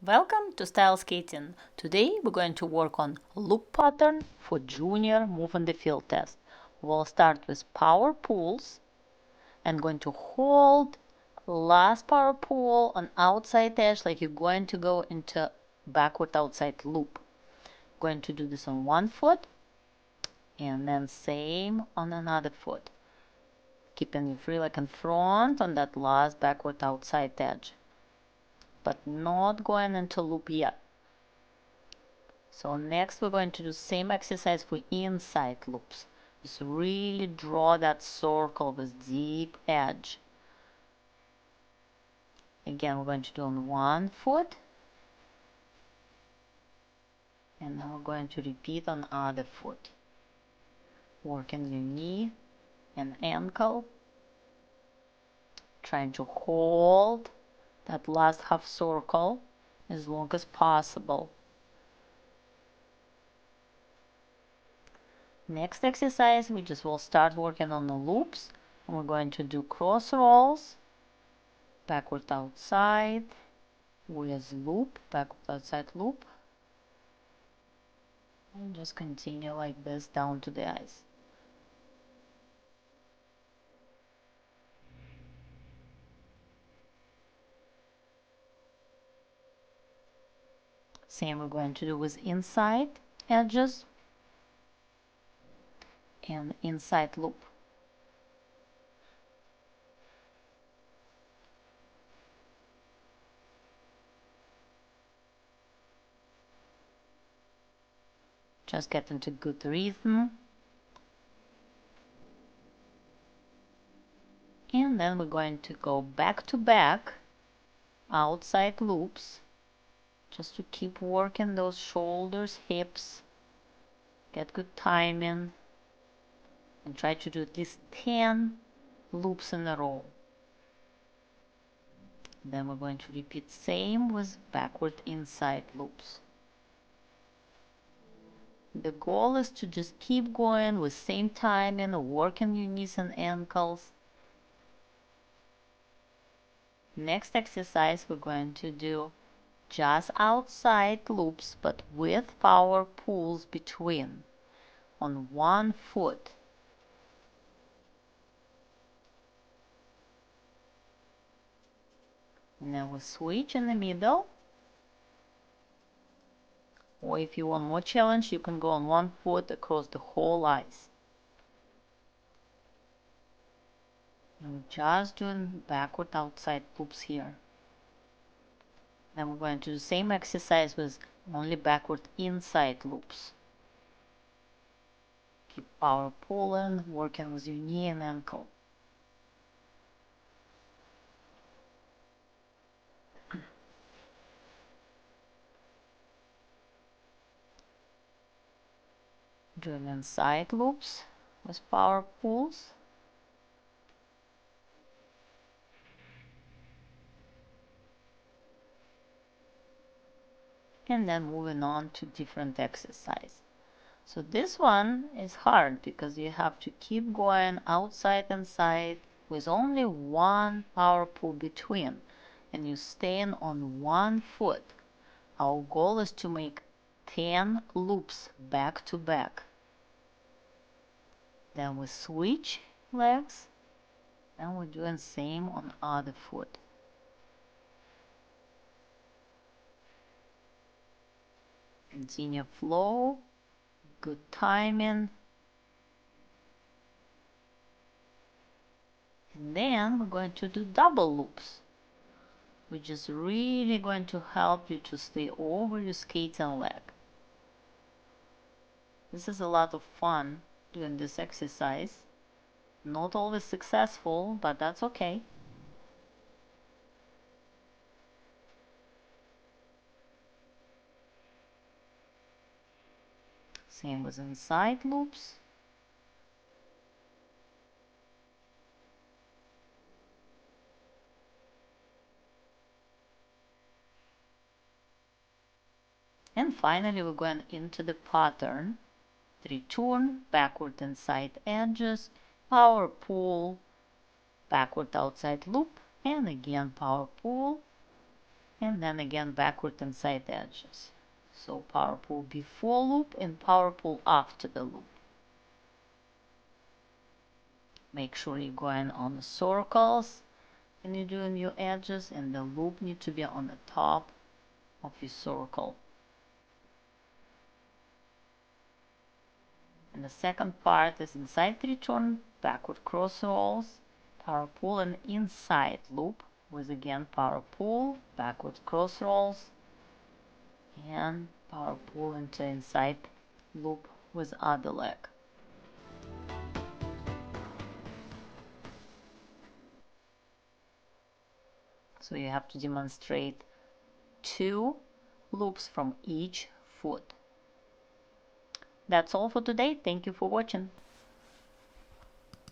Welcome to Style Skating. Today we're going to work on loop pattern for junior move in the field test. We'll start with power pulls and going to hold last power pull on outside edge like you're going to go into backward outside loop. Going to do this on one foot and then same on another foot. Keeping you free like in front on that last backward outside edge, but not going into loop yet. So next we're going to do same exercise for inside loops. Just really draw that circle with deep edge. Again, we're going to do on one foot. And now we're going to repeat on other foot. Working your knee and ankle. Trying to hold that last half circle as long as possible. Next exercise, we just will start working on the loops. And we're going to do cross rolls, backward outside, with loop, backward outside loop. And just continue like this down to the ice. Same we're going to do with inside edges and inside loop. Just get into good rhythm. And then we're going to go back to back outside loops just to keep working those shoulders, hips, get good timing, and try to do at least 10 loops in a row. Then we're going to repeat same with backward inside loops. The goal is to just keep going with same timing, working your knees and ankles. Next exercise we're going to do just outside loops but with power pulls between on one foot. And then we switch in the middle. Or if you want more challenge, you can go on one foot across the whole ice. And we're just doing backward outside loops here. Then we're going to do the same exercise with only backward inside loops. Keep power pulling, working with your knee and ankle. Doing inside loops with power pulls. And then moving on to different exercise. So this one is hard because you have to keep going outside and inside with only one power pull between, and you stand on one foot. Our goal is to make 10 loops back to back. Then we switch legs and we're doing same on other foot. Continue flow, good timing. And then we're going to do double loops, which is really going to help you to stay over your skating leg. This is a lot of fun doing this exercise. Not always successful, but that's okay. Same with inside loops. And finally we're going into the pattern. Return, backward inside edges, power pull, backward outside loop, and again power pull, and then again backward and side edges. So power pull before loop and power pull after the loop. Make sure you're going on the circles when you're doing your edges, and the loop needs to be on the top of your circle. And the second part is inside return, backward cross rolls, power pull, and inside loop with again power pull, backward cross rolls, and power pull into inside loop with other leg. So you have to demonstrate 2 loops from each foot. That's all for today. Thank you for watching.